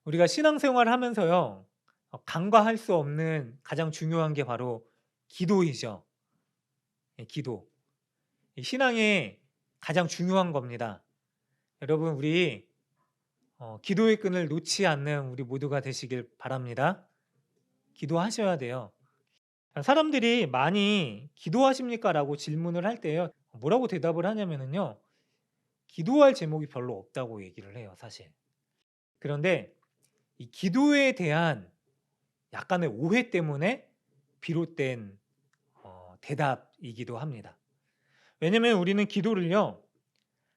우리가 신앙생활을 하면서요. 간과할 수 없는 가장 중요한 게 바로 기도이죠. 예, 기도. 이 신앙의 가장 중요한 겁니다. 여러분 우리 기도의 끈을 놓지 않는 우리 모두가 되시길 바랍니다. 기도하셔야 돼요. 사람들이 "많이 기도하십니까?"라고 질문을 할 때요. 뭐라고 대답을 하냐면은요. 기도할 제목이 별로 없다고 얘기를 해요, 사실. 그런데 이 기도에 대한 약간의 오해 때문에 비롯된 대답이기도 합니다. 왜냐면 우리는 기도를요.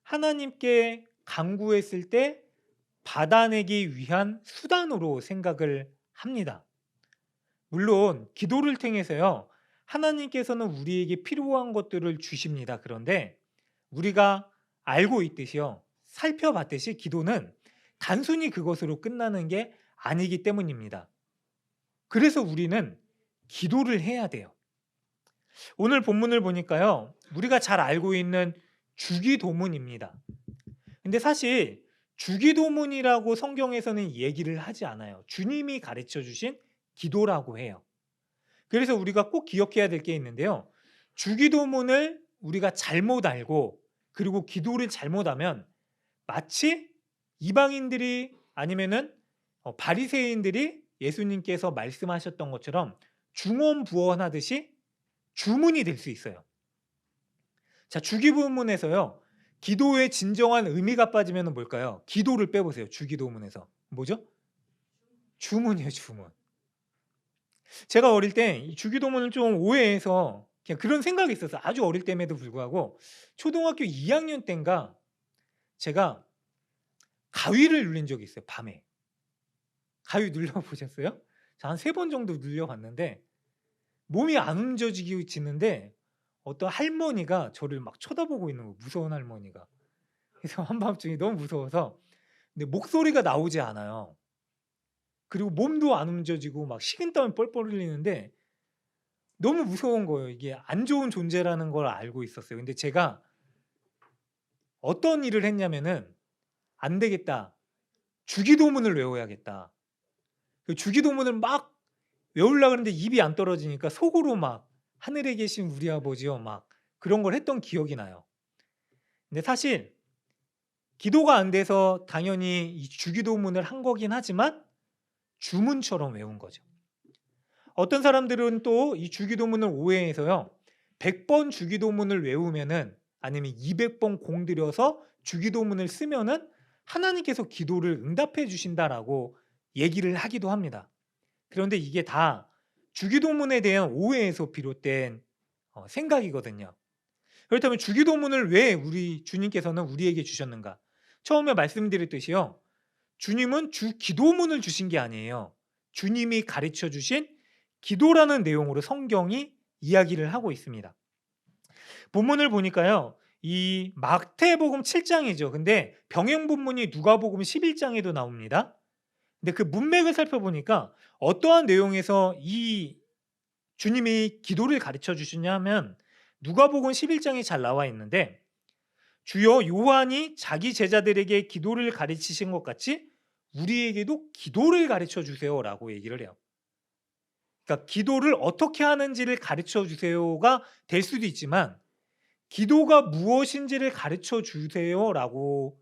하나님께 간구했을 때 받아내기 위한 수단으로 생각을 합니다. 물론 기도를 통해서요. 하나님께서는 우리에게 필요한 것들을 주십니다. 그런데 우리가 알고 있듯이요. 살펴봤듯이 기도는 단순히 그것으로 끝나는 게 아니기 때문입니다. 그래서 우리는 기도를 해야 돼요. 오늘 본문을 보니까요. 우리가 잘 알고 있는 주기도문입니다. 근데 사실 주기도문이라고 성경에서는 얘기를 하지 않아요. 주님이 가르쳐 주신 기도라고 해요. 그래서 우리가 꼭 기억해야 될 게 있는데요. 주기도문을 우리가 잘못 알고 그리고 기도를 잘못하면 마치 이방인들이 아니면은 바리새인들이 예수님께서 말씀하셨던 것처럼 중언부언하듯이 주문이 될 수 있어요. 자, 주기도문에서요. 기도의 진정한 의미가 빠지면 뭘까요? 기도를 빼보세요. 주기도문에서. 뭐죠? 주문이에요, 주문. 제가 어릴 때 이 주기도문을 좀 오해해서 그냥 그런 생각이 있었어요. 아주 어릴 때임에도 불구하고 초등학교 2학년 땐가 제가 가위를 눌린 적이 있어요, 밤에. 가위 눌려 보셨어요? 한 3번 정도 눌려 봤는데 몸이 안 움직여지는데 어떤 할머니가 저를 막 쳐다보고 있는 거예요, 무서운 할머니가. 그래서 한밤중에 너무 무서워서 근데 목소리가 나오지 않아요. 그리고 몸도 안 움직여지고 막 식은땀이 뻘뻘 흘리는데 너무 무서운 거예요. 이게 안 좋은 존재라는 걸 알고 있었어요. 근데 제가 어떤 일을 했냐면은 '안 되겠다. 주기도문을 외워야겠다.' 그 주기도문을 막 외우려고 그러는데 입이 안 떨어지니까 속으로 막 "하늘에 계신 우리 아버지여." 막 그런 걸 했던 기억이 나요. 근데 사실 기도가 안 돼서 당연히 이 주기도문을 한 거긴 하지만 주문처럼 외운 거죠. 어떤 사람들은 또 이 주기도문을 오해해서요. 100번 주기도문을 외우면은 아니면 200번 공들여서 주기도문을 쓰면은 하나님께서 기도를 응답해 주신다라고 얘기를 하기도 합니다. 그런데 이게 다 주기도문에 대한 오해에서 비롯된 생각이거든요. 그렇다면 주기도문을 왜 우리 주님께서는 우리에게 주셨는가? 처음에 말씀드렸듯이요. 주님은 주기도문을 주신 게 아니에요. 주님이 가르쳐 주신 기도라는 내용으로 성경이 이야기를 하고 있습니다. 본문을 보니까요. 이 마태복음 7 장이죠. 근데 병행 본문이 누가복음 11 장에도 나옵니다. 근데 그 문맥을 살펴보니까 어떠한 내용에서 이 주님이 기도를 가르쳐 주시냐면 누가복음 11 장에 잘 나와 있는데 주여 요한이 자기 제자들에게 기도를 가르치신 것 같이 우리에게도 기도를 가르쳐 주세요라고 얘기를 해요. 그러니까 기도를 어떻게 하는지를 가르쳐 주세요가 될 수도 있지만 기도가 무엇인지를 가르쳐 주세요라고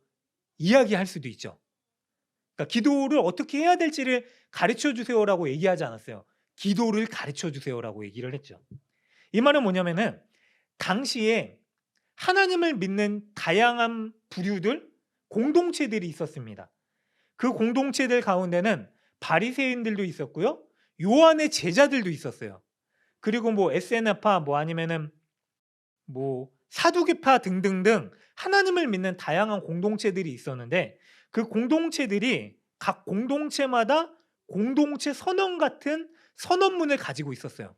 이야기할 수도 있죠. 그러니까 기도를 어떻게 해야 될지를 가르쳐 주세요라고 얘기하지 않았어요. 기도를 가르쳐 주세요라고 얘기를 했죠. 이 말은 뭐냐면은 당시에 하나님을 믿는 다양한 부류들, 공동체들이 있었습니다. 그 공동체들 가운데는 바리새인들도 있었고요. 요한의 제자들도 있었어요. 그리고 뭐 SNF파 뭐 아니면은 뭐 사두개파 등등등 하나님을 믿는 다양한 공동체들이 있었는데 그 공동체들이 각 공동체마다 공동체 선언 같은 선언문을 가지고 있었어요.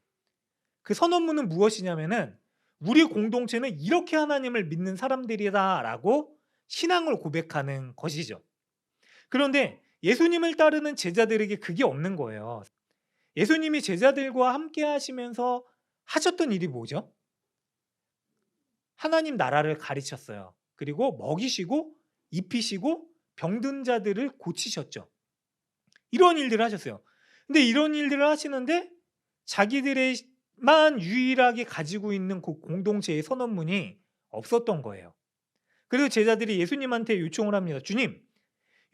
그 선언문은 무엇이냐면은 "우리 공동체는 이렇게 하나님을 믿는 사람들이다."라고 신앙을 고백하는 것이죠. 그런데 예수님을 따르는 제자들에게 그게 없는 거예요. 예수님이 제자들과 함께 하시면서 하셨던 일이 뭐죠? 하나님 나라를 가르쳤어요. 그리고 먹이시고 입히시고 병든 자들을 고치셨죠. 이런 일들을 하셨어요. 근데 이런 일들을 하시는데 자기들의만 유일하게 가지고 있는 그 공동체의 선언문이 없었던 거예요. 그래서 제자들이 예수님한테 요청을 합니다. 주님,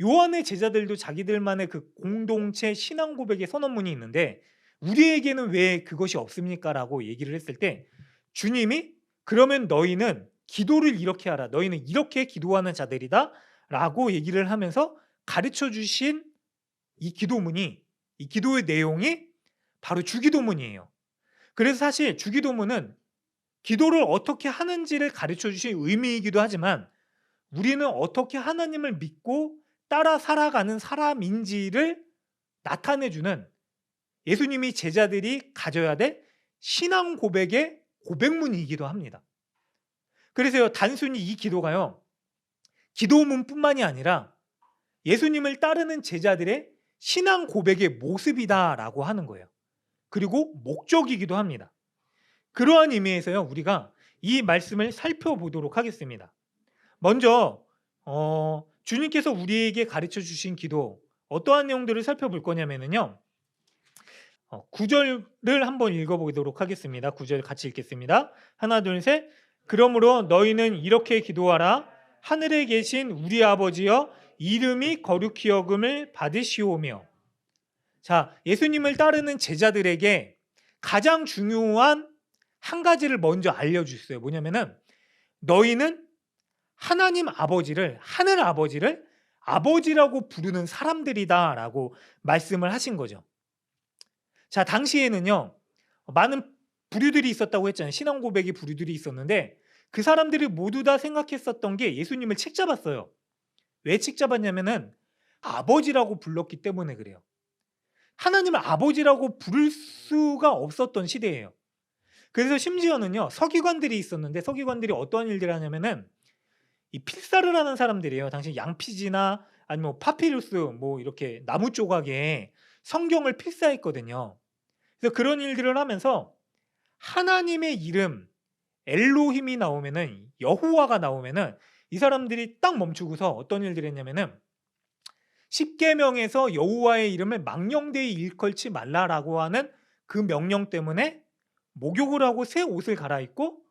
요한의 제자들도 자기들만의 그 공동체 신앙 고백의 선언문이 있는데 우리에게는 왜 그것이 없습니까? 라고 얘기를 했을 때 주님이 그러면 너희는 기도를 이렇게 하라. 너희는 이렇게 기도하는 자들이다. 라고 얘기를 하면서 가르쳐 주신 이 기도문이, 이 기도의 내용이 바로 주기도문이에요. 그래서 사실 주기도문은 기도를 어떻게 하는지를 가르쳐 주신 의미이기도 하지만 우리는 어떻게 하나님을 믿고 따라 살아가는 사람인지를 나타내주는 예수님이 제자들이 가져야 될 신앙 고백의 고백문이기도 합니다. 그래서요, 단순히 이 기도가요, 기도문뿐만이 아니라 예수님을 따르는 제자들의 신앙 고백의 모습이다라고 하는 거예요. 그리고 목적이기도 합니다. 그러한 의미에서요, 우리가 이 말씀을 살펴보도록 하겠습니다. 먼저 주님께서 우리에게 가르쳐 주신 기도 어떠한 내용들을 살펴볼 거냐면요, 9절을 한번 읽어보도록 하겠습니다. 9절 같이 읽겠습니다. 하나 둘 셋. 그러므로 너희는 이렇게 기도하라. 하늘에 계신 우리 아버지여, 이름이 거룩히 여김을 받으시오며. 자, 예수님을 따르는 제자들에게 가장 중요한 한 가지를 먼저 알려주셨어요. 뭐냐면은 너희는 하나님 아버지를, 하늘 아버지를 아버지라고 부르는 사람들이다라고 말씀을 하신 거죠. 자, 당시에는요, 많은 부류들이 있었다고 했잖아요. 신앙 고백의 부류들이 있었는데 그 사람들이 모두 다 생각했었던 게 예수님을 책잡았어요. 왜 책잡았냐면은 아버지라고 불렀기 때문에 그래요. 하나님을 아버지라고 부를 수가 없었던 시대예요. 그래서 심지어는요, 서기관들이 있었는데 서기관들이 어떠한 일들을 하냐면은 이 필사를 하는 사람들이에요. 당시 양피지나 아니면 파피루스 뭐 이렇게 나무 조각에 성경을 필사했거든요. 그래서 그런 일들을 하면서 하나님의 이름 엘로힘이 나오면은, 여호와가 나오면은 이 사람들이 딱 멈추고서 어떤 일들을 했냐면은 십계명에서 여호와의 이름을 망령되이 일컬지 말라라고 하는 그 명령 때문에 목욕을 하고 새 옷을 갈아입고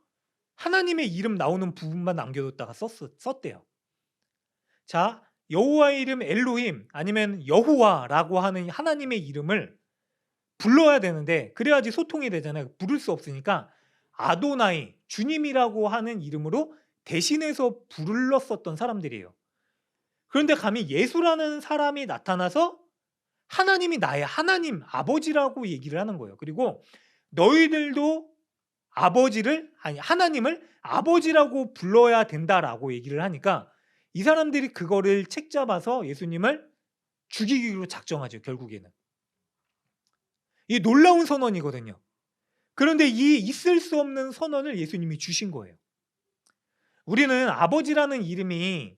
하나님의 이름 나오는 부분만 남겨뒀다가 썼대요. 자, 여호와의 이름 엘로힘 아니면 여호와라고 하는 하나님의 이름을 불러야 되는데 그래야지 소통이 되잖아요. 부를 수 없으니까 아도나이, 주님이라고 하는 이름으로 대신해서 불렀었던 사람들이에요. 그런데 감히 예수라는 사람이 나타나서 하나님이 나의 하나님, 아버지라고 얘기를 하는 거예요. 그리고 너희들도 하나님을 아버지라고 불러야 된다라고 얘기를 하니까 이 사람들이 그거를 책잡아서 예수님을 죽이기로 작정하죠, 결국에는. 이 놀라운 선언이거든요. 그런데 이 있을 수 없는 선언을 예수님이 주신 거예요. 우리는 아버지라는 이름이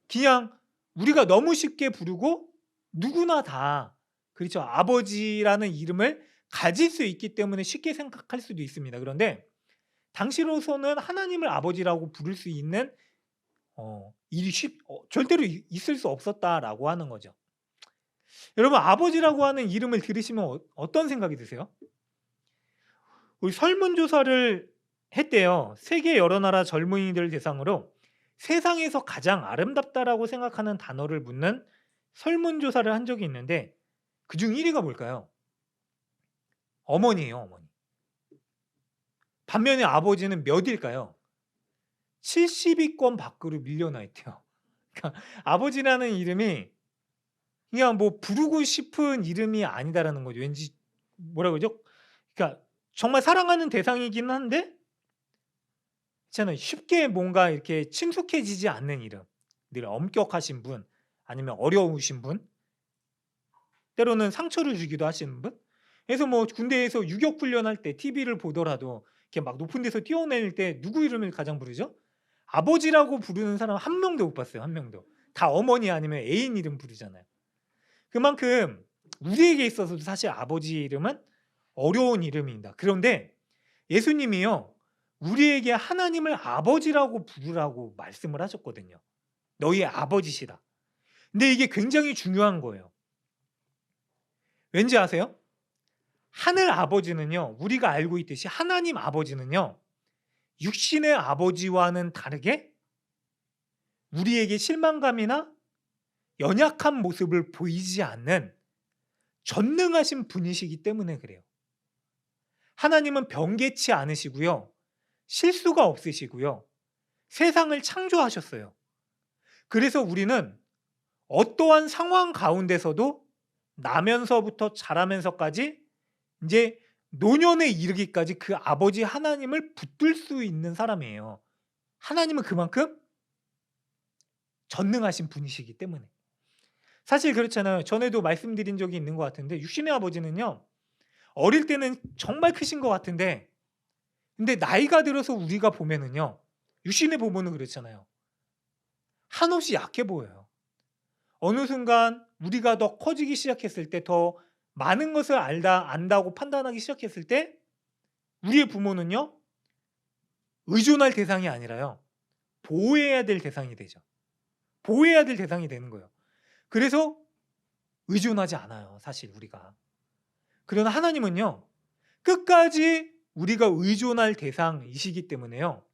그냥 우리가 너무 쉽게 부르고 누구나 다, 그렇죠, 아버지라는 이름을 가질 수 있기 때문에 쉽게 생각할 수도 있습니다. 그런데 당시로서는 하나님을 아버지라고 부를 수 있는 일이 절대로 있을 수 없었다라고 하는 거죠. 여러분, 아버지라고 하는 이름을 들으시면 어떤 생각이 드세요? 우리 설문조사를 했대요. 세계 여러 나라 젊은이들 대상으로 세상에서 가장 아름답다라고 생각하는 단어를 묻는 설문조사를 한 적이 있는데 그중 1위가 뭘까요? 어머니예요, 어머니. 반면에 아버지는 몇일까요? 70위권 밖으로 밀려나 있대요. 그러니까 아버지라는 이름이 그냥 뭐 부르고 싶은 이름이 아니다라는 거죠. 왠지 뭐라 그러죠? 그러니까 정말 사랑하는 대상이긴 한데 저는 쉽게 뭔가 이렇게 친숙해지지 않는 이름, 늘 엄격하신 분, 아니면 어려우신 분, 때로는 상처를 주기도 하시는 분. 그래서 뭐 군대에서 유격 훈련할 때 TV를 보더라도 이렇게 막 높은 데서 뛰어내릴 때 누구 이름을 가장 부르죠? 아버지라고 부르는 사람 한 명도 못 봤어요. 한 명도. 다 어머니 아니면 애인 이름 부르잖아요. 그만큼 우리에게 있어서도 사실 아버지 이름은 어려운 이름입니다. 그런데 예수님이요, 우리에게 하나님을 아버지라고 부르라고 말씀을 하셨거든요. 너희의 아버지시다. 근데 이게 굉장히 중요한 거예요. 왠지 아세요? 하늘 아버지는요, 우리가 알고 있듯이 하나님 아버지는요, 육신의 아버지와는 다르게 우리에게 실망감이나 연약한 모습을 보이지 않는 전능하신 분이시기 때문에 그래요. 하나님은 변개치 않으시고요. 실수가 없으시고요. 세상을 창조하셨어요. 그래서 우리는 어떠한 상황 가운데서도 나면서부터 자라면서까지 이제 노년에 이르기까지 그 아버지 하나님을 붙들 수 있는 사람이에요. 하나님은 그만큼 전능하신 분이시기 때문에. 사실 그렇잖아요. 전에도 말씀드린 적이 있는 것 같은데 육신의 아버지는요, 어릴 때는 정말 크신 것 같은데 근데 나이가 들어서 우리가 보면은요, 육신의 부모는 그렇잖아요. 한없이 약해 보여요. 어느 순간 우리가 더 커지기 시작했을 때, 더 많은 것을 안다고 판단하기 시작했을 때 우리의 부모는요, 의존할 대상이 아니라요, 보호해야 될 대상이 되죠. 보호해야 될 대상이 되는 거예요. 그래서 의존하지 않아요, 사실 우리가. 그러나 하나님은요, 끝까지 우리가 의존할 대상이시기 때문에요,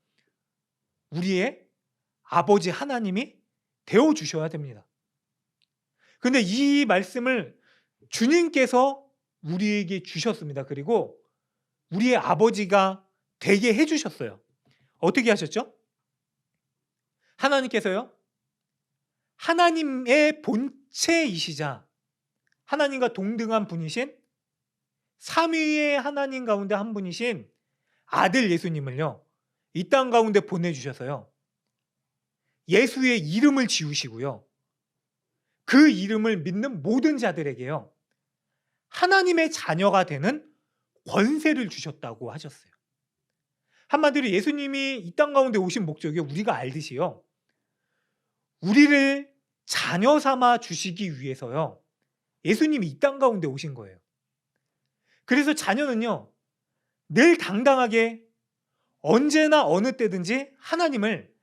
우리의 아버지 하나님이 되어 주셔야 됩니다. 근데 이 말씀을 주님께서 우리에게 주셨습니다. 그리고 우리의 아버지가 되게 해 주셨어요. 어떻게 하셨죠? 하나님께서요, 하나님의 본체이시자 하나님과 동등한 분이신 삼위의 하나님 가운데 한 분이신 아들 예수님을요, 이 땅 가운데 보내주셔서요, 예수의 이름을 지우시고요, 그 이름을 믿는 모든 자들에게요, 하나님의 자녀가 되는 권세를 주셨다고 하셨어요. 한마디로 예수님이 이 땅 가운데 오신 목적이 우리가 알듯이요, 우리를 자녀 삼아 주시기 위해서요, 예수님이 이 땅 가운데 오신 거예요. 그래서 자녀는요, 늘 당당하게 언제나 어느 때든지 하나님을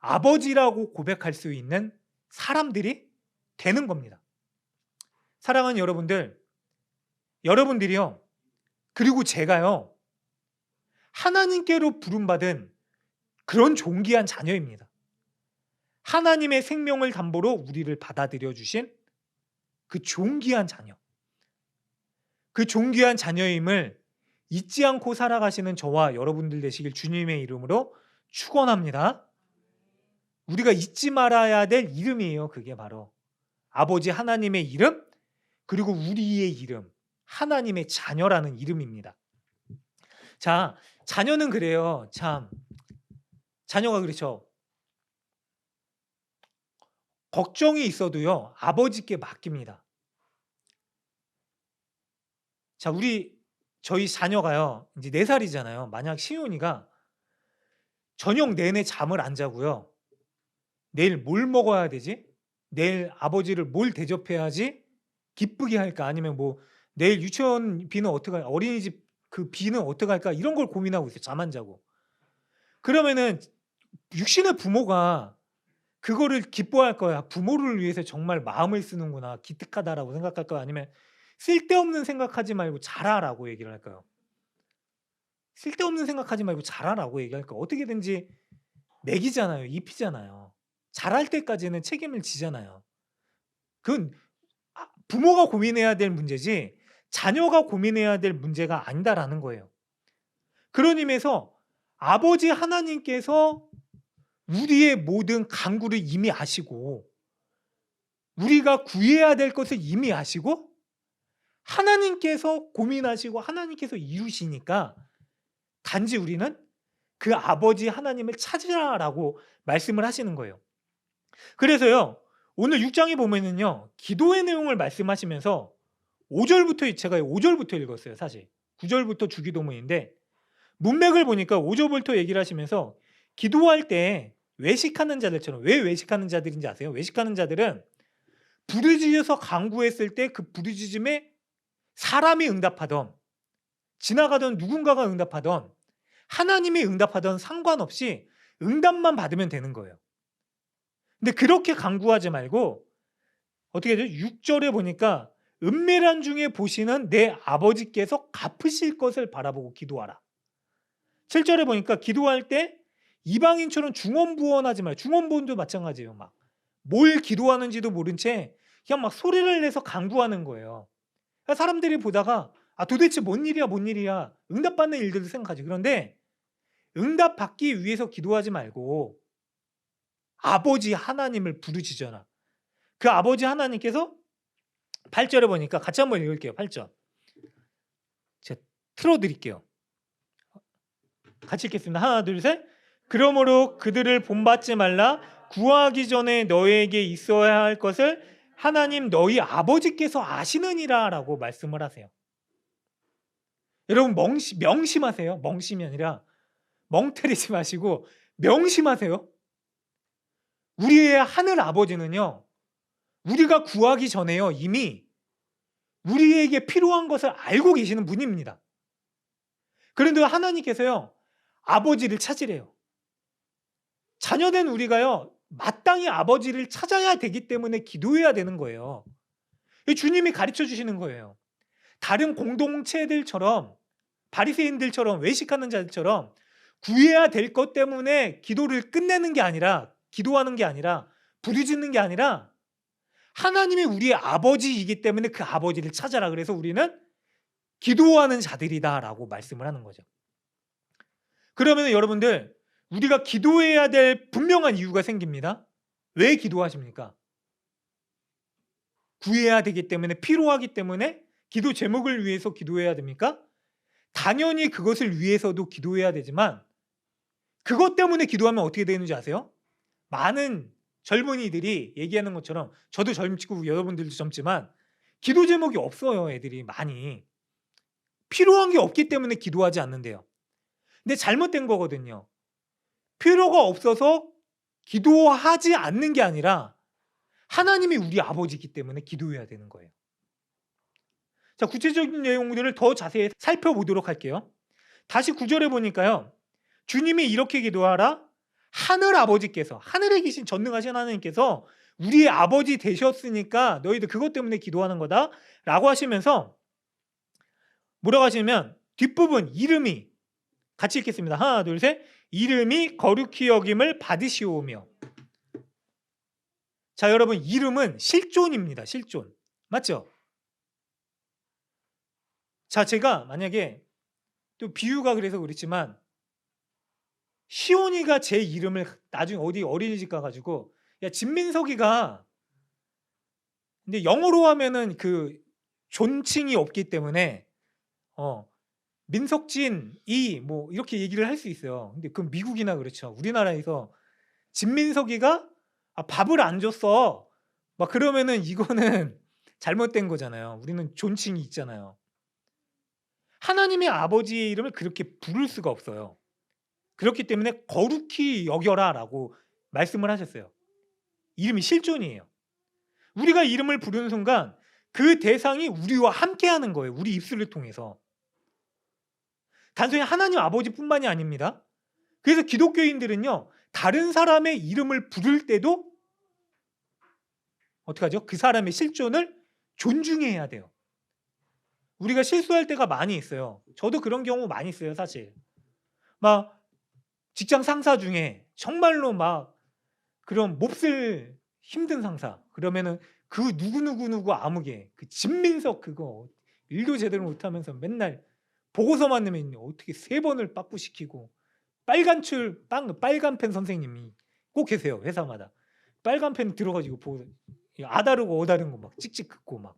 아버지라고 고백할 수 있는 사람들이 되는 겁니다. 사랑하는 여러분들, 여러분들이요, 그리고 제가요, 하나님께로 부름받은 그런 존귀한 자녀입니다. 하나님의 생명을 담보로 우리를 받아들여 주신 그 존귀한 자녀. 그 존귀한 자녀임을 잊지 않고 살아가시는 저와 여러분들 되시길 주님의 이름으로 축원합니다. 우리가 잊지 말아야 될 이름이에요. 그게 바로 아버지 하나님의 이름, 그리고 우리의 이름, 하나님의 자녀라는 이름입니다. 자, 자녀는 그래요. 참, 자녀가 그렇죠. 걱정이 있어도요, 아버지께 맡깁니다. 자, 저희 자녀가요, 이제 4살이잖아요. 만약 시온이가 저녁 내내 잠을 안 자고요, 내일 뭘 먹어야 되지? 내일 아버지를 뭘 대접해야지 기쁘게 할까? 아니면 뭐 내일 유치원 비는 어떻게 할까? 어린이집 그 비는 어떻게 할까? 이런 걸 고민하고 있어요. 잠 안 자고. 그러면은 육신의 부모가 그거를 기뻐할 거야. 부모를 위해서 정말 마음을 쓰는구나. 기특하다라고 생각할 거야. 아니면 쓸데없는 생각하지 말고 잘하라고 얘기를 할까요? 쓸데없는 생각하지 말고 잘하라고 얘기할까? 어떻게든지 먹이잖아요. 입히잖아요. 잘할 때까지는 책임을 지잖아요. 그건 부모가 고민해야 될 문제지 자녀가 고민해야 될 문제가 아니다라는 거예요. 그런 의미에서 아버지 하나님께서 우리의 모든 간구를 이미 아시고 우리가 구해야 될 것을 이미 아시고 하나님께서 고민하시고 하나님께서 이루시니까 단지 우리는 그 아버지 하나님을 찾으라라고 말씀을 하시는 거예요. 그래서요, 오늘 6장에 보면은요, 기도의 내용을 말씀하시면서 5절부터 제가 5절부터 읽었어요. 사실 9절부터 주기도문인데 문맥을 보니까 5절부터 얘기를 하시면서 기도할 때 외식하는 자들처럼, 왜 외식하는 자들인지 아세요? 외식하는 자들은 부르짖어서 간구했을 때 그 부르짖음에 사람이 응답하던, 지나가던 누군가가 응답하던, 하나님이 응답하던 상관없이 응답만 받으면 되는 거예요. 근데 그렇게 간구하지 말고 어떻게 해야 돼요? 6절에 보니까 은밀한 중에 보시는 내 아버지께서 갚으실 것을 바라보고 기도하라. 7절에 보니까 기도할 때 이방인처럼 중언부언하지 말고, 중언부언도 마찬가지예요. 막 뭘 기도하는지도 모른 채 그냥 막 소리를 내서 간구하는 거예요. 그러니까 사람들이 보다가 도대체 뭔 일이야 뭔 일이야, 응답받는 일들도 생각하지. 그런데 응답받기 위해서 기도하지 말고 아버지 하나님을 부르짖어라. 그 아버지 하나님께서 8절에 보니까 같이 한번 읽을게요. 8절 제가 틀어드릴게요. 같이 읽겠습니다. 하나 둘 셋. 그러므로 그들을 본받지 말라. 구하기 전에 너에게 있어야 할 것을 하나님 너희 아버지께서 아시느니라 라고 말씀을 하세요. 여러분 명심하세요. 멍심이 아니라 멍때리지 마시고 명심하세요. 우리의 하늘 아버지는요, 우리가 구하기 전에요 이미 우리에게 필요한 것을 알고 계시는 분입니다. 그런데 하나님께서요 아버지를 찾으래요. 자녀된 우리가요 마땅히 아버지를 찾아야 되기 때문에 기도해야 되는 거예요. 주님이 가르쳐 주시는 거예요. 다른 공동체들처럼, 바리새인들처럼, 외식하는 자들처럼 구해야 될 것 때문에 기도를 끝내는 게 아니라, 기도하는 게 아니라, 부르짖는 게 아니라 하나님이 우리의 아버지이기 때문에 그 아버지를 찾아라. 그래서 우리는 기도하는 자들이다 라고 말씀을 하는 거죠. 그러면 여러분들, 우리가 기도해야 될 분명한 이유가 생깁니다. 왜 기도하십니까? 구해야 되기 때문에, 필요하기 때문에 기도 제목을 위해서 기도해야 됩니까? 당연히 그것을 위해서도 기도해야 되지만 그것 때문에 기도하면 어떻게 되는지 아세요? 많은 젊은이들이 얘기하는 것처럼, 저도 젊고 여러분들도 젊지만 기도 제목이 없어요. 애들이 많이 필요한 게 없기 때문에 기도하지 않는데요. 근데 잘못된 거거든요. 필요가 없어서 기도하지 않는 게 아니라 하나님이 우리 아버지이기 때문에 기도해야 되는 거예요. 자, 구체적인 내용들을 더 자세히 살펴보도록 할게요. 다시 9절에 보니까요, 주님이 이렇게 기도하라. 하늘 아버지께서, 하늘에 계신 전능하신 하나님께서 우리의 아버지 되셨으니까 너희들 그것 때문에 기도하는 거다 라고 하시면서 뭐라고 하시면, 뒷부분 이름이, 같이 읽겠습니다. 하나 둘 셋. 이름이 거룩히 여김을 받으시오며. 자, 여러분, 이름은 실존입니다. 실존. 맞죠? 자, 제가 만약에 또 비유가 그래서 그렇지만, 시온이가 제 이름을 나중에 어디 어린이집 가가지고, 야, 진민석이가, 근데 영어로 하면은 그 존칭이 없기 때문에 민석진이 뭐 이렇게 얘기를 할 수 있어요. 근데 그건 미국이나 그렇죠. 우리나라에서 진민석이가 밥을 안 줬어 막 그러면은 이거는 잘못된 거잖아요. 우리는 존칭이 있잖아요. 하나님의 아버지의 이름을 그렇게 부를 수가 없어요. 그렇기 때문에 거룩히 여겨라 라고 말씀을 하셨어요. 이름이 실존이에요. 우리가 이름을 부르는 순간 그 대상이 우리와 함께 하는 거예요. 우리 입술을 통해서. 단순히 하나님 아버지뿐만이 아닙니다. 그래서 기독교인들은요, 다른 사람의 이름을 부를 때도 어떻게 하죠? 그 사람의 실존을 존중해야 돼요. 우리가 실수할 때가 많이 있어요. 저도 그런 경우 많이 있어요, 사실. 막 직장 상사 중에 정말로 막 그런 몹쓸 힘든 상사, 그러면은 그 누구누구 아무개, 그 진민석 그거 일도 제대로 못하면서 맨날 보고서만 내면 어떻게 3번을 빠꾸시키고, 빨간 펜 선생님이 꼭 계세요. 회사마다 빨간 펜 들어가지고 보고 아다르고 어다른 거 막 찍찍 긋고, 막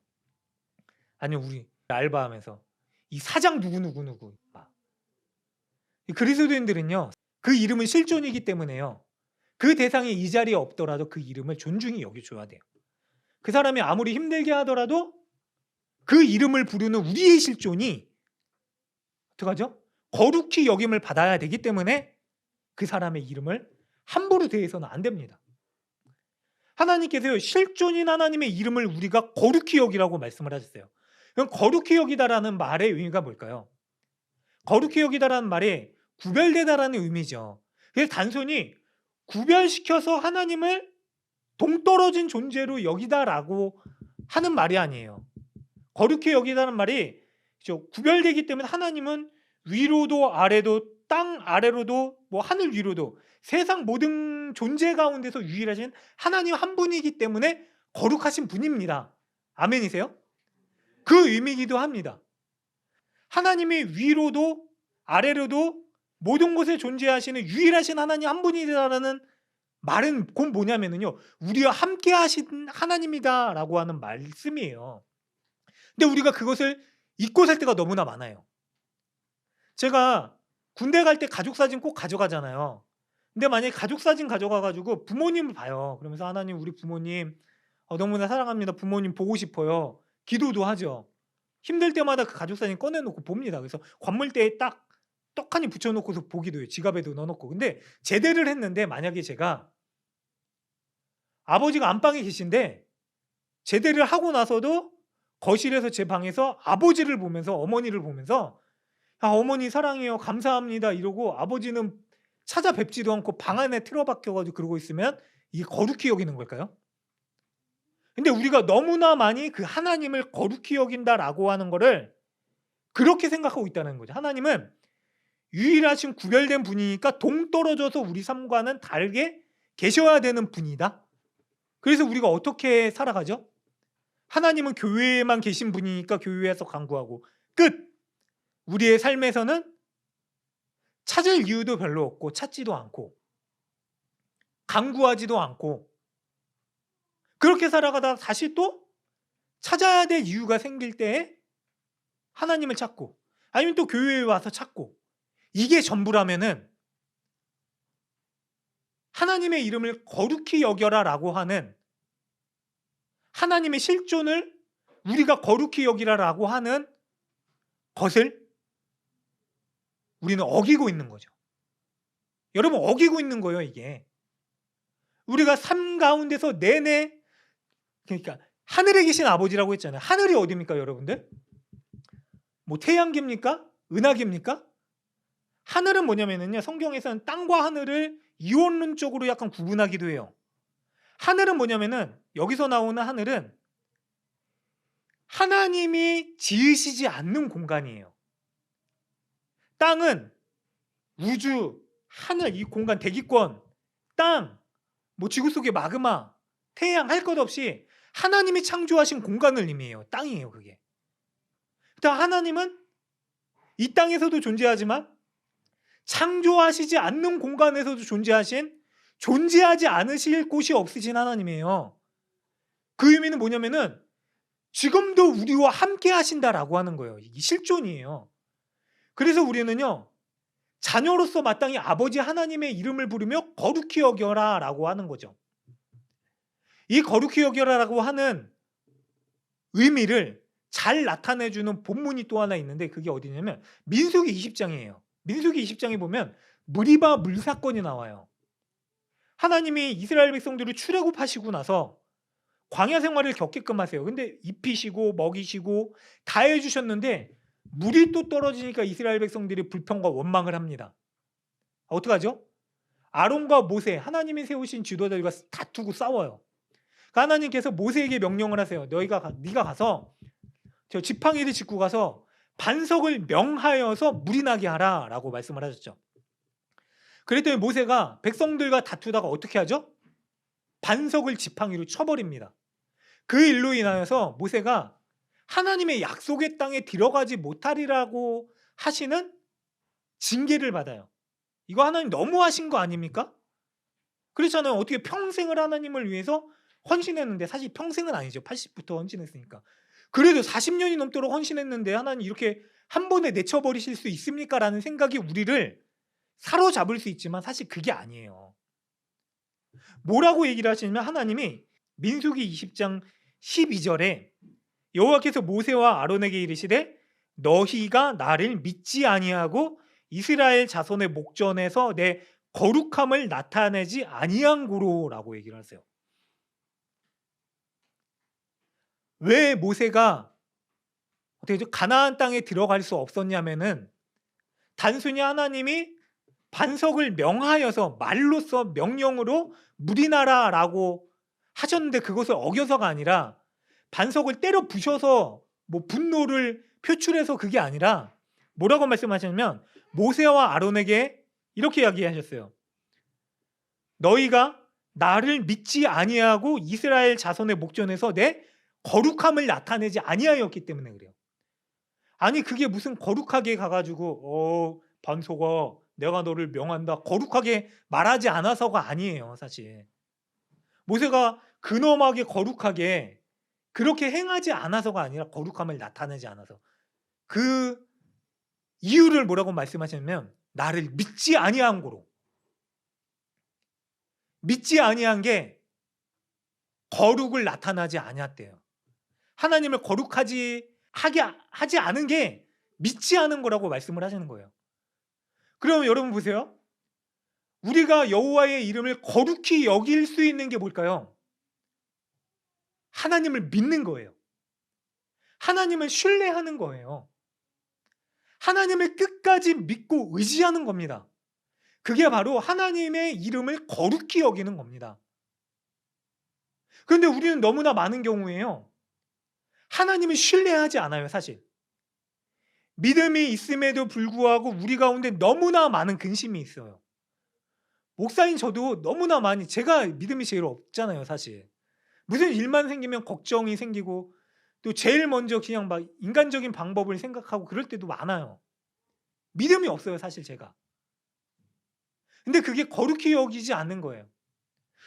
아니면 우리 알바하면서 이 사장 누구누구 막. 그리스도인들은요, 그 이름은 실존이기 때문에요, 그 대상이 이 자리에 없더라도 그 이름을 존중히 여겨줘야 돼요. 그 사람이 아무리 힘들게 하더라도 그 이름을 부르는 우리의 실존이 어떡하죠? 거룩히 여김을 받아야 되기 때문에 그 사람의 이름을 함부로 대해서는 안 됩니다. 하나님께서요, 실존인 하나님의 이름을 우리가 거룩히 여기라고 말씀을 하셨어요. 그럼 거룩히 여기다라는 말의 의미가 뭘까요? 거룩히 여기다라는 말이 구별되다라는 의미죠. 그래서 단순히 구별시켜서 하나님을 동떨어진 존재로 여기다라고 하는 말이 아니에요. 거룩히 여기다는 말이 구별되기 때문에 하나님은 위로도 아래도 땅 아래로도 뭐 하늘 위로도 세상 모든 존재 가운데서 유일하신 하나님 한 분이기 때문에 거룩하신 분입니다. 아멘이세요? 그 의미이기도 합니다. 하나님이 위로도 아래로도 모든 곳에 존재하시는 유일하신 하나님 한 분이라는 말은 곧 뭐냐면요, 우리와 함께 하신 하나님이다 라고 하는 말씀이에요. 근데 우리가 그것을 잊고 살 때가 너무나 많아요. 제가 군대 갈 때 가족사진 꼭 가져가잖아요. 근데 만약에 가족사진 가져가가지고 부모님을 봐요. 그러면서 하나님 우리 부모님 너무나 사랑합니다. 부모님 보고 싶어요. 기도도 하죠. 힘들 때마다 그 가족사진 꺼내놓고 봅니다. 그래서 관물대에 딱 떡하니 붙여놓고서 보기도 해요. 지갑에도 넣어놓고. 근데 제대를 했는데 만약에 제가 아버지가 안방에 계신데 제대를 하고 나서도 거실에서 제 방에서 아버지를 보면서 어머니를 보면서 어머니 사랑해요 감사합니다 이러고 아버지는 찾아뵙지도 않고 방 안에 틀어박혀가지고 그러고 있으면 이게 거룩히 여기는 걸까요? 근데 우리가 너무나 많이 그 하나님을 거룩히 여긴다라고 하는 거를 그렇게 생각하고 있다는 거죠. 하나님은 유일하신 구별된 분이니까 동떨어져서 우리 삶과는 다르게 계셔야 되는 분이다. 그래서 우리가 어떻게 살아가죠? 하나님은 교회에만 계신 분이니까 교회에서 간구하고 끝! 우리의 삶에서는 찾을 이유도 별로 없고 찾지도 않고 간구하지도 않고 그렇게 살아가다가 다시 또 찾아야 될 이유가 생길 때에 하나님을 찾고 아니면 또 교회에 와서 찾고 이게 전부라면은 하나님의 이름을 거룩히 여겨라 라고 하는 하나님의 실존을 우리가 거룩히 여기라라고 하는 것을 우리는 어기고 있는 거죠. 여러분 어기고 있는 거예요 이게. 우리가 삶 가운데서 내내 그러니까 하늘에 계신 아버지라고 했잖아요. 하늘이 어디입니까 여러분들? 뭐 태양계입니까? 은하계입니까? 하늘은 뭐냐면요 성경에서는 땅과 하늘을 이원론적으로 약간 구분하기도 해요. 하늘은 뭐냐면은 여기서 나오는 하늘은 하나님이 지으시지 않는 공간이에요. 땅은 우주, 하늘, 이 공간, 대기권, 땅, 뭐 지구 속의 마그마, 태양 할 것 없이 하나님이 창조하신 공간을 의미해요. 땅이에요 그게. 일단 하나님은 이 땅에서도 존재하지만 창조하시지 않는 공간에서도 존재하지 않으실 곳이 없으신 하나님이에요. 그 의미는 뭐냐면은 지금도 우리와 함께 하신다라고 하는 거예요. 이게 실존이에요. 그래서 우리는요 자녀로서 마땅히 아버지 하나님의 이름을 부르며 거룩히 여겨라 라고 하는 거죠. 이 거룩히 여겨라 라고 하는 의미를 잘 나타내주는 본문이 또 하나 있는데 그게 어디냐면 민수기 20장이에요. 민수기 20장에 보면 무리바 물사건이 나와요. 하나님이 이스라엘 백성들을 출애굽하시고 나서 광야 생활을 겪게끔 하세요. 근데 입히시고 먹이시고 다 해주셨는데 물이 또 떨어지니까 이스라엘 백성들이 불평과 원망을 합니다. 어떡하죠? 아론과 모세 하나님이 세우신 지도자들과 다투고 싸워요. 그러니까 하나님께서 모세에게 명령을 하세요. 네가 가서 저 지팡이를 짚고 가서 반석을 명하여서 물이 나게 하라 라고 말씀을 하셨죠. 그랬더니 모세가 백성들과 다투다가 어떻게 하죠? 반석을 지팡이로 쳐버립니다. 그 일로 인하여서 모세가 하나님의 약속의 땅에 들어가지 못하리라고 하시는 징계를 받아요. 이거 하나님 너무하신 거 아닙니까? 그렇잖아요. 어떻게 평생을 하나님을 위해서 헌신했는데 사실 평생은 아니죠. 80부터 헌신했으니까. 그래도 40년이 넘도록 헌신했는데 하나님 이렇게 한 번에 내쳐버리실 수 있습니까? 라는 생각이 우리를 사로잡을 수 있지만 사실 그게 아니에요. 뭐라고 얘기를 하시냐면 하나님이 민수기 20장 12절에 여호와께서 모세와 아론에게 이르시되 너희가 나를 믿지 아니하고 이스라엘 자손의 목전에서 내 거룩함을 나타내지 아니한 고로라고 얘기를 하세요. 왜 모세가 어떻게 가나안 땅에 들어갈 수 없었냐면은 단순히 하나님이 반석을 명하여서 말로써 명령으로 물이 나라라고 하셨는데 그것을 어겨서가 아니라 반석을 때려 부셔서 뭐 분노를 표출해서 그게 아니라 뭐라고 말씀하셨냐면 모세와 아론에게 이렇게 이야기하셨어요. 너희가 나를 믿지 아니하고 이스라엘 자손의 목전에서 내 거룩함을 나타내지 아니하였기 때문에 그래요. 아니 그게 무슨 거룩하게 가가지고 반석아 내가 너를 명한다 거룩하게 말하지 않아서가 아니에요. 사실 모세가 근엄하게 거룩하게 그렇게 행하지 않아서가 아니라 거룩함을 나타내지 않아서 그 이유를 뭐라고 말씀하셨냐면 나를 믿지 아니한 거로 믿지 아니한 게 거룩을 나타나지 아니었대요. 하나님을 거룩하지 하지 않은 게 믿지 않은 거라고 말씀을 하시는 거예요. 그러면 여러분 보세요. 우리가 여호와의 이름을 거룩히 여길 수 있는 게 뭘까요? 하나님을 믿는 거예요. 하나님을 신뢰하는 거예요. 하나님을 끝까지 믿고 의지하는 겁니다. 그게 바로 하나님의 이름을 거룩히 여기는 겁니다. 그런데 우리는 너무나 많은 경우에요. 하나님을 신뢰하지 않아요, 사실. 믿음이 있음에도 불구하고 우리 가운데 너무나 많은 근심이 있어요. 목사인 저도 너무나 많이 제가 믿음이 제일 없잖아요, 사실. 무슨 일만 생기면 걱정이 생기고 또 제일 먼저 그냥 막 인간적인 방법을 생각하고 그럴 때도 많아요. 믿음이 없어요, 사실 제가. 근데 그게 거룩히 여기지 않는 거예요.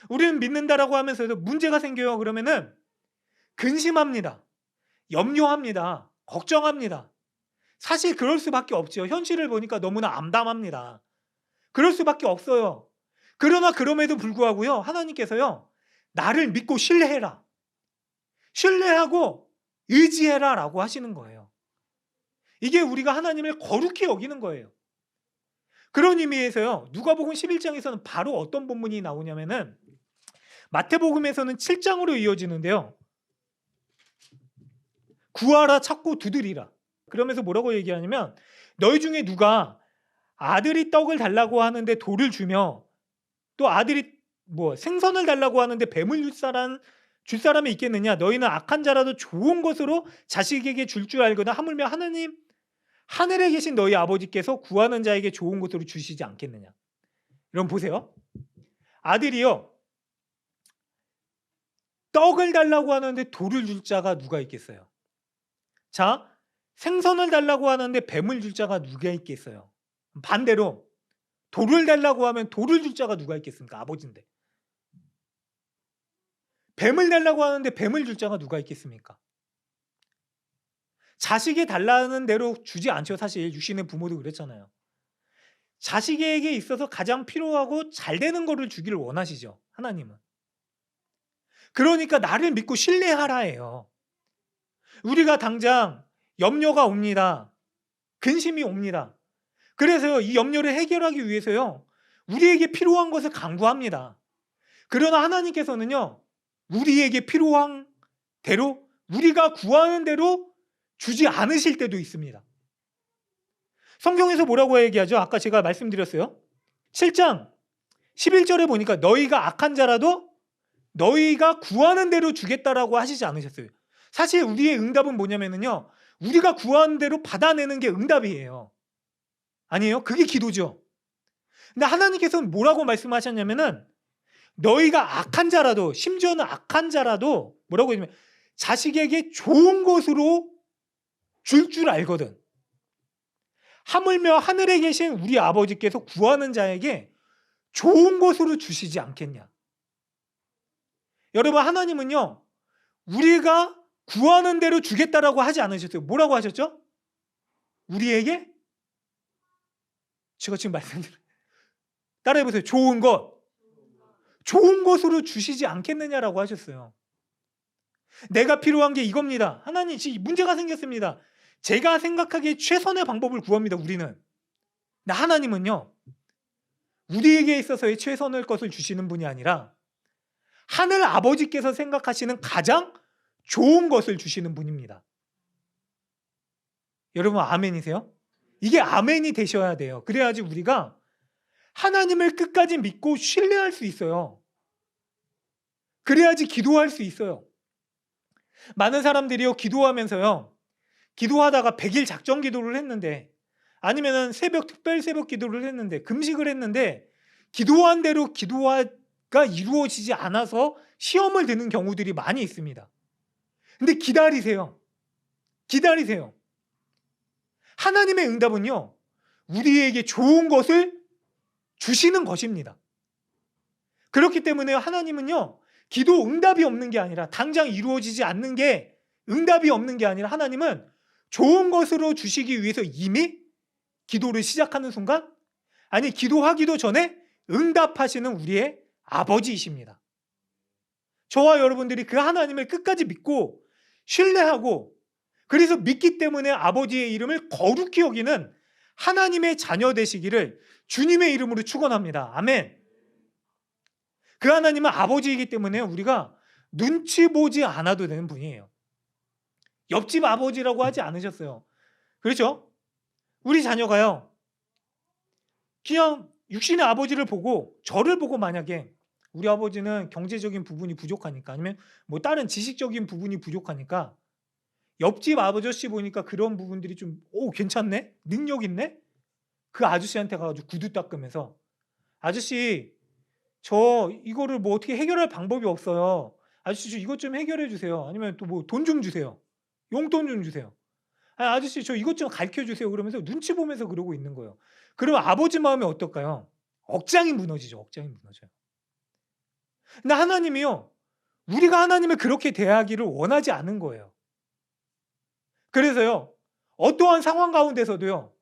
우리는 믿는다라고 하면서도 문제가 생겨요. 그러면은 근심합니다. 염려합니다. 걱정합니다. 사실 그럴 수밖에 없죠. 현실을 보니까 너무나 암담합니다. 그럴 수밖에 없어요. 그러나 그럼에도 불구하고요. 하나님께서요. 나를 믿고 신뢰해라. 신뢰하고 의지해라 라고 하시는 거예요. 이게 우리가 하나님을 거룩히 여기는 거예요. 그런 의미에서요. 누가복음 11장에서는 바로 어떤 본문이 나오냐면은 마태복음에서는 7장으로 이어지는데요. 구하라 찾고 두드리라. 그러면서 뭐라고 얘기하냐면 너희 중에 누가 아들이 떡을 달라고 하는데 돌을 주며 또 아들이 생선을 달라고 하는데 뱀을 줄 사람이 있겠느냐? 너희는 악한 자라도 좋은 것으로 자식에게 줄 줄 알거나 하물며 하나님 하늘에 계신 너희 아버지께서 구하는 자에게 좋은 것으로 주시지 않겠느냐? 여러분 보세요. 아들이요. 떡을 달라고 하는데 돌을 줄 자가 누가 있겠어요? 자, 생선을 달라고 하는데 뱀을 줄 자가 누가 있겠어요? 반대로 돌을 달라고 하면 돌을 줄 자가 누가 있겠습니까? 아버지인데. 뱀을 달라고 하는데 뱀을 줄 자가 누가 있겠습니까? 자식이 달라는 대로 주지 않죠. 사실 육신의 부모도 그랬잖아요. 자식에게 있어서 가장 필요하고 잘 되는 거를 주기를 원하시죠. 하나님은. 그러니까 나를 믿고 신뢰하라 해요. 우리가 당장 염려가 옵니다. 근심이 옵니다. 그래서 이 염려를 해결하기 위해서요. 우리에게 필요한 것을 강구합니다. 그러나 하나님께서는요. 우리에게 필요한 대로 우리가 구하는 대로 주지 않으실 때도 있습니다. 성경에서 뭐라고 얘기하죠? 아까 제가 말씀드렸어요. 7장 11절에 보니까 너희가 악한 자라도 너희가 구하는 대로 주겠다라고 하시지 않으셨어요. 사실 우리의 응답은 뭐냐면요. 우리가 구하는 대로 받아내는 게 응답이에요. 아니에요? 그게 기도죠. 근데 하나님께서는 뭐라고 말씀하셨냐면은 너희가 악한 자라도 심지어는 악한 자라도 뭐라고 했냐면 자식에게 좋은 것으로 줄 줄 알거든. 하물며 하늘에 계신 우리 아버지께서 구하는 자에게 좋은 것으로 주시지 않겠냐. 여러분 하나님은요. 우리가 구하는 대로 주겠다라고 하지 않으셨어요. 뭐라고 하셨죠? 우리에게 제가 지금 말씀드린 따라해보세요. 좋은 것으로 주시지 않겠느냐라고 하셨어요. 내가 필요한 게 이겁니다. 하나님 지금 문제가 생겼습니다. 제가 생각하기에 최선의 방법을 구합니다. 우리는. 근데 하나님은요. 우리에게 있어서의 최선의 것을 주시는 분이 아니라 하늘 아버지께서 생각하시는 가장 좋은 것을 주시는 분입니다. 여러분 아멘이세요? 이게 아멘이 되셔야 돼요. 그래야지 우리가 하나님을 끝까지 믿고 신뢰할 수 있어요. 그래야지 기도할 수 있어요. 많은 사람들이요 기도하면서요 기도하다가 100일 작정 기도를 했는데, 아니면은 특별 새벽 기도를 했는데, 금식을 했는데 기도한 대로 기도가 이루어지지 않아서 시험을 드는 경우들이 많이 있습니다. 근데 기다리세요. 기다리세요. 하나님의 응답은요, 우리에게 좋은 것을 주시는 것입니다. 그렇기 때문에 하나님은요, 기도 응답이 없는 게 아니라, 당장 이루어지지 않는 게 응답이 없는 게 아니라, 하나님은 좋은 것으로 주시기 위해서 이미 기도를 시작하는 순간, 아니 기도하기도 전에 응답하시는 우리의 아버지이십니다. 저와 여러분들이 그 하나님을 끝까지 믿고 신뢰하고, 그래서 믿기 때문에 아버지의 이름을 거룩히 여기는 하나님의 자녀 되시기를 주님의 이름으로 축원합니다. 아멘. 그 하나님은 아버지이기 때문에 우리가 눈치 보지 않아도 되는 분이에요. 옆집 아버지라고 하지 않으셨어요. 그렇죠? 우리 자녀가요, 그냥 육신의 아버지를 보고, 저를 보고, 만약에 우리 아버지는 경제적인 부분이 부족하니까, 아니면 뭐 다른 지식적인 부분이 부족하니까, 옆집 아버지 보니까 그런 부분들이 좀 괜찮네? 능력 있네? 그 아저씨한테 가가지고 구두 닦으면서, 아저씨 저 이거를 뭐 어떻게 해결할 방법이 없어요. 아저씨 저 이것 좀 해결해 주세요. 아니면 또 뭐 돈 좀 주세요. 용돈 좀 주세요. 아저씨 저 이것 좀 가르쳐 주세요. 그러면서 눈치 보면서 그러고 있는 거예요. 그러면 아버지 마음이 어떨까요? 억장이 무너지죠. 억장이 무너져요. 근데 하나님이요, 우리가 하나님을 그렇게 대하기를 원하지 않은 거예요. 그래서요, 어떠한 상황 가운데서도요,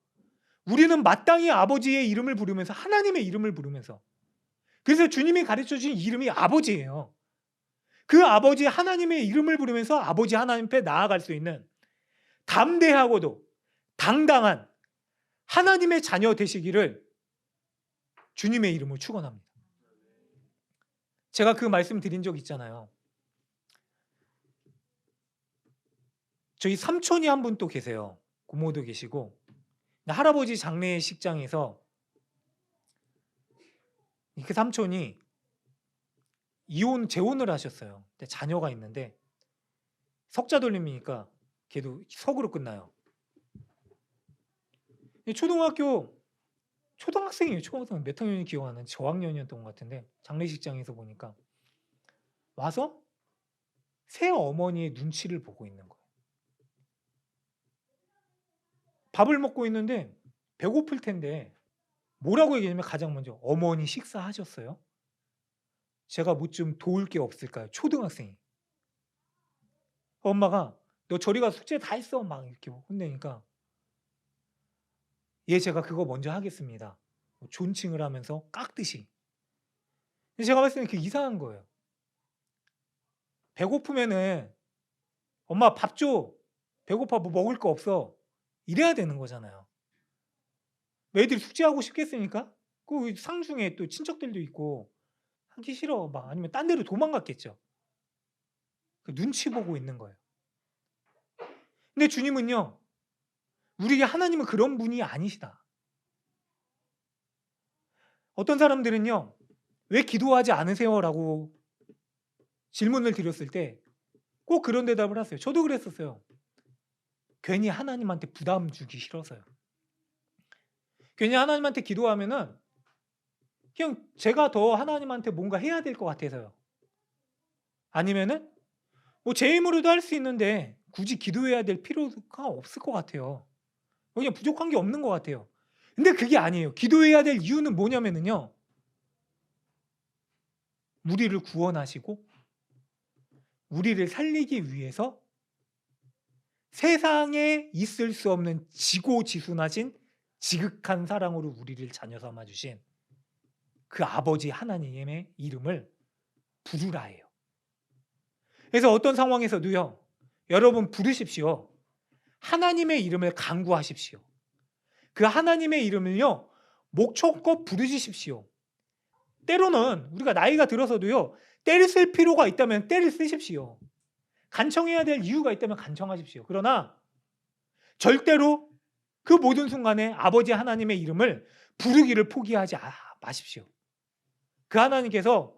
우리는 마땅히 아버지의 이름을 부르면서, 하나님의 이름을 부르면서, 그래서 주님이 가르쳐 주신 이름이 아버지예요. 그 아버지 하나님의 이름을 부르면서 아버지 하나님 앞에 나아갈 수 있는 담대하고도 당당한 하나님의 자녀 되시기를 주님의 이름으로 축원합니다. 제가 그 말씀 드린 적 있잖아요. 저희 삼촌이 한 분 또 계세요. 고모도 계시고, 할아버지 장례식장에서 그 삼촌이 재혼을 하셨어요. 근데 자녀가 있는데 석자 돌림이니까 걔도 석으로 끝나요. 초등학생이에요. 초등학생 몇 학년이 기억 안 나는데 저학년이었던 것 같은데, 장례식장에서 보니까 와서 새 어머니의 눈치를 보고 있는 거예요. 밥을 먹고 있는데 배고플 텐데 뭐라고 얘기하냐면, 가장 먼저 어머니 식사하셨어요? 제가 뭐 좀 도울 게 없을까요? 초등학생이. 엄마가 너 저리 가서 숙제 다 했어 막 이렇게 혼내니까, 예 제가 그거 먼저 하겠습니다. 존칭을 하면서 깍듯이. 근데 제가 봤을 때는 그게 이상한 거예요. 배고프면은 엄마 밥 줘. 배고파 뭐 먹을 거 없어. 이래야 되는 거잖아요. 애들이 숙제하고 싶겠습니까? 그 상중에 또 친척들도 있고 하기 싫어 막, 아니면 딴 데로 도망갔겠죠. 그 눈치 보고 있는 거예요. 근데 주님은요, 우리에게 하나님은 그런 분이 아니시다. 어떤 사람들은요, 왜 기도하지 않으세요? 라고 질문을 드렸을 때 꼭 그런 대답을 하세요. 저도 그랬었어요. 괜히 하나님한테 부담 주기 싫어서요. 괜히 하나님한테 기도하면은 그냥 제가 더 하나님한테 뭔가 해야 될 것 같아서요. 아니면은 뭐 제 힘으로도 할 수 있는데 굳이 기도해야 될 필요가 없을 것 같아요. 그냥 부족한 게 없는 것 같아요. 근데 그게 아니에요. 기도해야 될 이유는 뭐냐면은요, 우리를 구원하시고 우리를 살리기 위해서 세상에 있을 수 없는 지고지순하신 지극한 사랑으로 우리를 자녀 삼아 주신 그 아버지 하나님의 이름을 부르라예요. 그래서 어떤 상황에서도요, 여러분 부르십시오. 하나님의 이름을 간구하십시오. 그 하나님의 이름을요, 목청껏 부르십시오. 때로는 우리가 나이가 들어서도요, 때를 쓸 필요가 있다면 때를 쓰십시오. 간청해야 될 이유가 있다면 간청하십시오. 그러나 절대로 그 모든 순간에 아버지 하나님의 이름을 부르기를 포기하지 마십시오. 그 하나님께서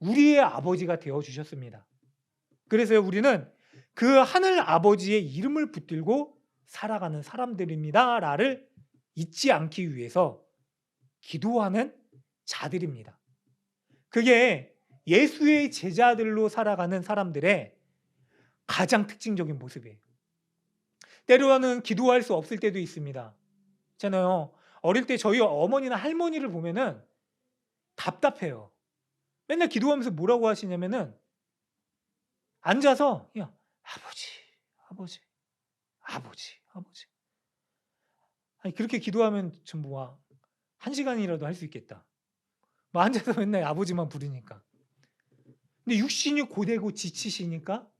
우리의 아버지가 되어주셨습니다. 그래서 우리는 그 하늘 아버지의 이름을 붙들고 살아가는 사람들입니다라를 잊지 않기 위해서 기도하는 자들입니다. 그게 예수의 제자들로 살아가는 사람들의 가장 특징적인 모습이에요. 때로는 기도할 수 없을 때도 있습니다. 있잖아요. 어릴 때 저희 어머니나 할머니를 보면은 답답해요. 맨날 기도하면서 뭐라고 하시냐면은 앉아서 그냥 아버지, 아버지, 아버지, 아버지. 아니 그렇게 기도하면 전부 와 1시간이라도 할 수 있겠다. 뭐 앉아서 맨날 아버지만 부르니까. 근데 육신이 고되고 지치시니까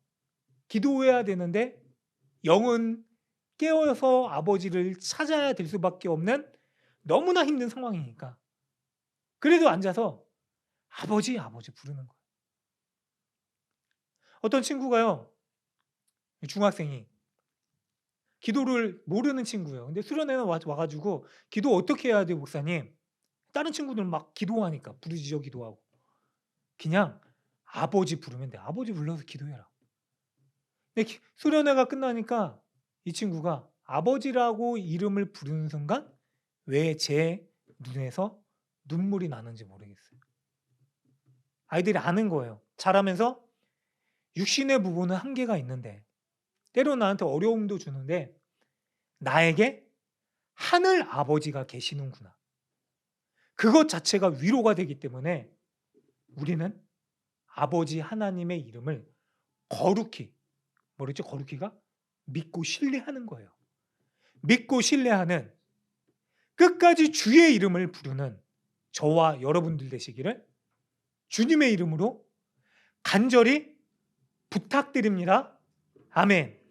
기도해야 되는데 영은 깨어서 아버지를 찾아야 될 수밖에 없는 너무나 힘든 상황이니까. 그래도 앉아서 아버지, 아버지 부르는 거예요. 어떤 친구가요. 중학생이 기도를 모르는 친구예요. 근데 수련회는 와가지고 기도 어떻게 해야 돼요, 목사님? 다른 친구들 막 기도하니까 부르짖어 기도하고 그냥 아버지 부르면 돼. 아버지 불러서 기도해라. 근데 수련회가 끝나니까 이 친구가 아버지라고 이름을 부르는 순간 왜 제 눈에서 눈물이 나는지 모르겠어요. 아이들이 아는 거예요. 자라면서 육신의 부분은 한계가 있는데 때로 나한테 어려움도 주는데 나에게 하늘 아버지가 계시는구나. 그것 자체가 위로가 되기 때문에 우리는 아버지 하나님의 이름을 거룩히, 뭐랬죠? 거룩히가? 믿고 신뢰하는 거예요. 믿고 신뢰하는 끝까지 주의 이름을 부르는 저와 여러분들 되시기를 주님의 이름으로 간절히 부탁드립니다. 아멘.